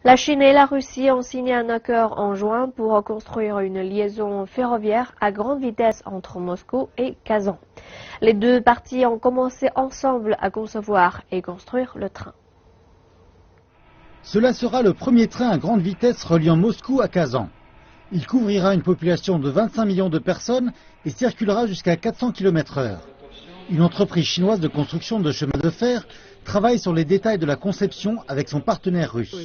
La Chine et la Russie ont signé un accord en juin pour construire une liaison ferroviaire à grande vitesse entre Moscou et Kazan. Les deux parties ont commencé ensemble à concevoir et construire le train. Cela sera le premier train à grande vitesse reliant Moscou à Kazan. Il couvrira une population de 25 millions de personnes et circulera jusqu'à 400 km/h. Une entreprise chinoise de construction de chemin de fer travaille sur les détails de la conception avec son partenaire russe.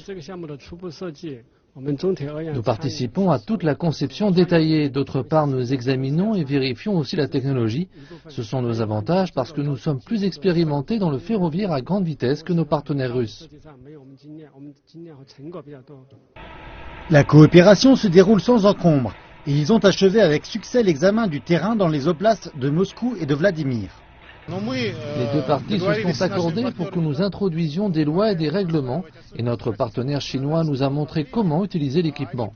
Nous participons à toute la conception détaillée. D'autre part, nous examinons et vérifions aussi la technologie. Ce sont nos avantages parce que nous sommes plus expérimentés dans le ferroviaire à grande vitesse que nos partenaires russes. La coopération se déroule sans encombre et ils ont achevé avec succès l'examen du terrain dans les oblasts de Moscou et de Vladimir. Les deux parties se sont accordées pour que nous introduisions des lois et des règlements et notre partenaire chinois nous a montré comment utiliser l'équipement.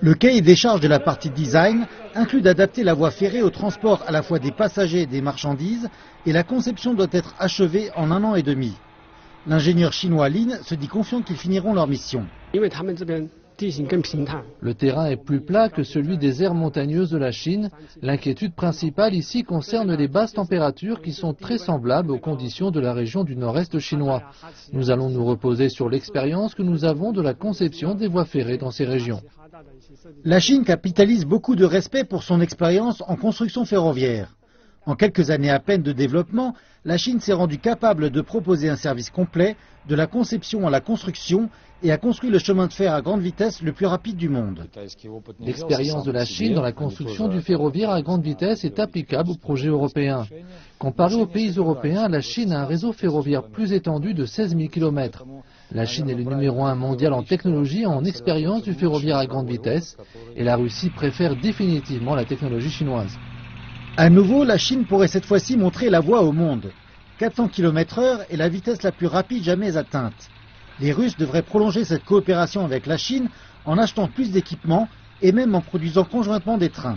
Le cahier des charges de la partie design inclut d'adapter la voie ferrée au transport à la fois des passagers et des marchandises et la conception doit être achevée en 1 an et demi. L'ingénieur chinois Lin se dit confiant qu'ils finiront leur mission. Le terrain est plus plat que celui des aires montagneuses de la Chine. L'inquiétude principale ici concerne les basses températures qui sont très semblables aux conditions de la région du nord-est chinois. Nous allons nous reposer sur l'expérience que nous avons de la conception des voies ferrées dans ces régions. La Chine capitalise beaucoup de respect pour son expérience en construction ferroviaire. En quelques années à peine de développement, la Chine s'est rendue capable de proposer un service complet, de la conception à la construction, et a construit le chemin de fer à grande vitesse le plus rapide du monde. L'expérience de la Chine dans la construction du ferroviaire à grande vitesse est applicable au projet européen. Comparé aux pays européens, la Chine a un réseau ferroviaire plus étendu de 16 000 km. La Chine est le numéro 1 mondial en technologie et en expérience du ferroviaire à grande vitesse, et la Russie préfère définitivement la technologie chinoise. À nouveau, la Chine pourrait cette fois-ci montrer la voie au monde. 400 km/h est la vitesse la plus rapide jamais atteinte. Les Russes devraient prolonger cette coopération avec la Chine en achetant plus d'équipements et même en produisant conjointement des trains.